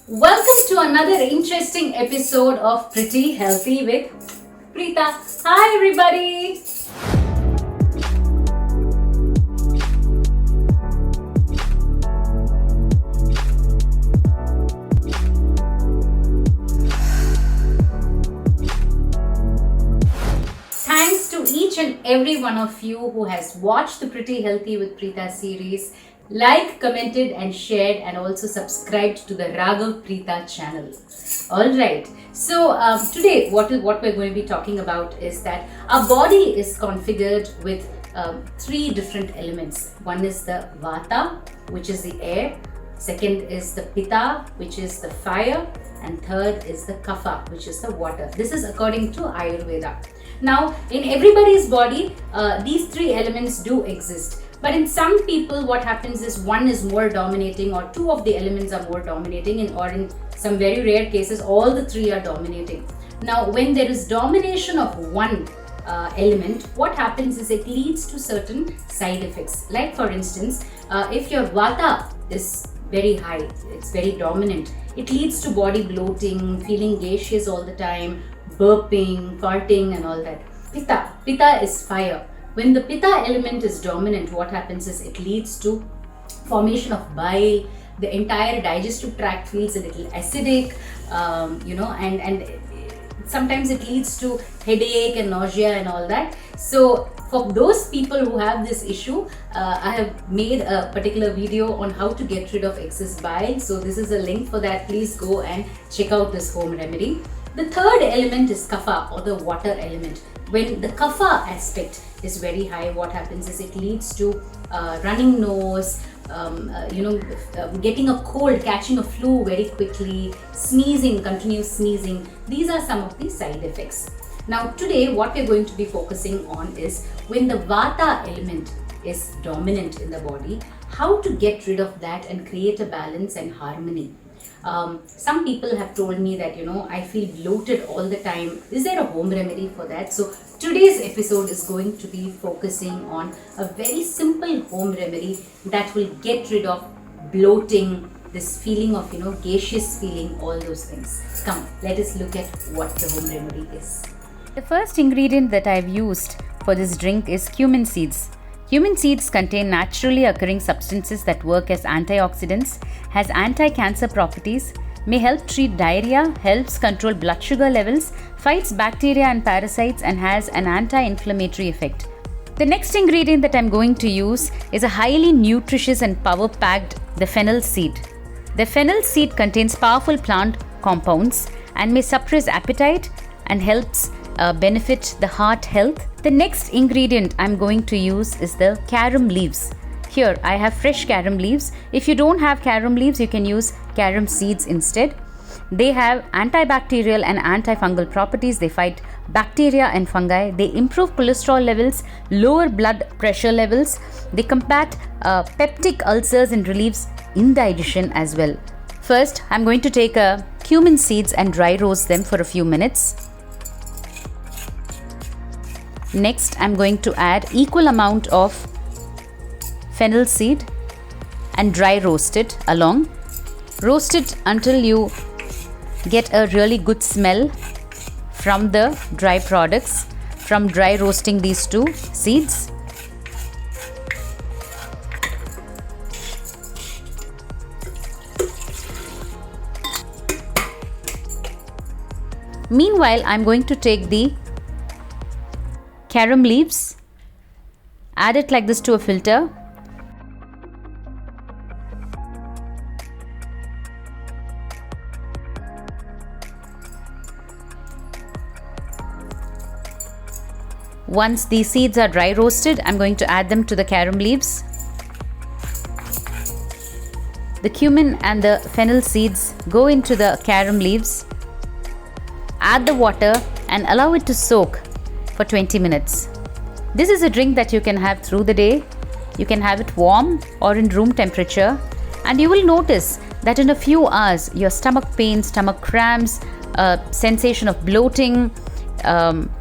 Welcome to another interesting episode of Pretty Healthy with Preeta. Hi, everybody. Thanks to each and every one of you who has watched the Pretty Healthy with Preeta series, liked, commented, and shared, and also subscribed to the Raghav Preeta channel. All right. So today, what we're going to be talking about is that our body is configured with three different elements. One is the Vata, which is the air. Second is the Pitta, which is the fire, and third is the Kapha, which is the water. This is according to Ayurveda. Now, in everybody's body, these three elements do exist. But in some people, what happens is one is more dominating, or two of the elements are more dominating, or in some very rare cases, all the three are dominating. Now, when there is domination of one element, what happens is it leads to certain side effects. Like for instance, if your Vata is very high, it's very dominant, it leads to body bloating, feeling gaseous all the time, burping, farting, and all that. Pitta is fire. When the Pitta element is dominant, what happens is it leads to formation of bile. The entire digestive tract feels a little acidic, and sometimes it leads to headache and nausea and all that. So for those people who have this issue, I have made a particular video on how to get rid of excess bile. So this is a link for that. Please go and check out this home remedy. The third element is Kapha, or the water element. When the Kapha aspect is very high, what happens is it leads to running nose, getting a cold, catching a flu very quickly, sneezing, continuous sneezing. These are some of the side effects. Now today what we're going to be focusing on is when the Vata element is dominant in the body, how to get rid of that and create a balance and harmony. Some people have told me that I feel bloated all the time. Is there a home remedy for that? So today's episode is going to be focusing on a very simple home remedy that will get rid of bloating, this feeling of gaseous feeling, all those things. Come, let us look at what the home remedy is. The first ingredient that I've used for this drink is cumin seeds. Cumin seeds contain naturally occurring substances that work as antioxidants, has anti-cancer properties, may help treat diarrhea, helps control blood sugar levels, fights bacteria and parasites, and has an anti-inflammatory effect. The next ingredient that I'm going to use is a highly nutritious and power-packed the fennel seed. The fennel seed contains powerful plant compounds and may suppress appetite and helps benefit the heart health. The next ingredient I'm going to use is the carom leaves. Here I have fresh carom leaves. If you don't have carom leaves, you can use carom seeds instead. They have antibacterial and antifungal properties. They fight bacteria and fungi. They improve cholesterol levels, lower blood pressure levels. They combat peptic ulcers and relieves indigestion as well. First, I'm going to take cumin seeds and dry roast them for a few minutes. Next, I'm going to add equal amount of fennel seed and dry roast it along. Roast it until you get a really good smell from the dry products from dry roasting these two seeds. Meanwhile, I'm going to take the carom leaves, add it like this to a filter. Once the seeds are dry roasted, I'm going to add them to the carom leaves. The cumin and the fennel seeds go into the carom leaves. Add the water and allow it to soak for 20 minutes. This is a drink that you can have through the day. You can have it warm or in room temperature, and you will notice that in a few hours your stomach pain, stomach cramps, sensation of bloating,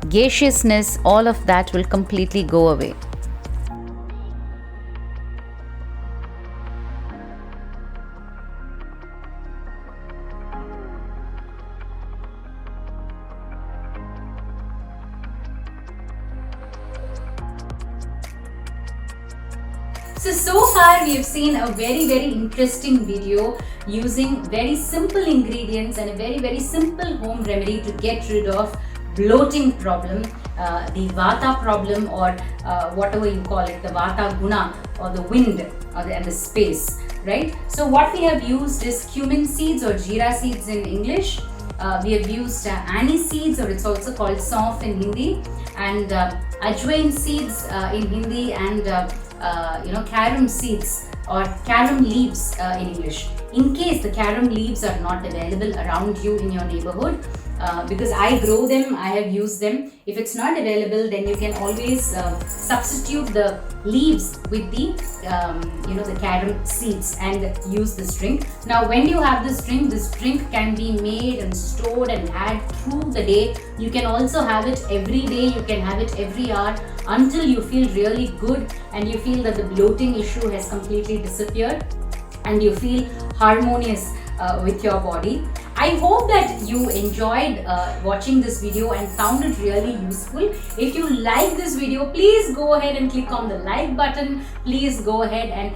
gaseousness, all of that will completely go away. So far we have seen a very interesting video using very simple ingredients and a very simple home remedy to get rid of bloating problem, the Vata problem, or whatever you call it, the Vata Guna, or the wind, and the space, right? So what we have used is cumin seeds or jeera seeds in English. We have used anise seeds, or it's also called saunf in Hindi, and ajwain seeds in Hindi, and carom seeds or carom leaves in English. In case the carom leaves are not available around you in your neighborhood, because I grow them, I have used them. If it's not available, then you can always substitute the leaves with the the carom seeds and use this drink. Now when you have this drink can be made and stored and had through the day. You can also have it every day, you can have it every hour until you feel really good and you feel that the bloating issue has completely disappeared and you feel harmonious with your body. I hope that you enjoyed watching this video and found it really useful. If you like this video, please go ahead and click on the like button. Please go ahead and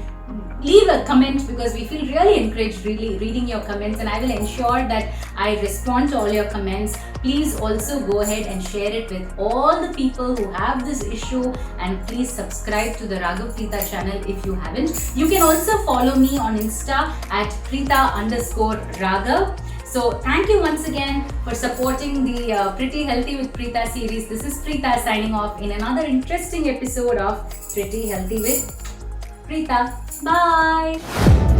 leave a comment, because we feel really encouraged reading your comments, and I will ensure that I respond to all your comments. Please also go ahead and share it with all the people who have this issue, and please subscribe to the Raghav Preeta channel if you haven't. You can also follow me on Insta at Preeta_Raghav. So thank you once again for supporting the Pretty Healthy with Preeta series. This is Preeta signing off in another interesting episode of Pretty Healthy with Preeta. Bye.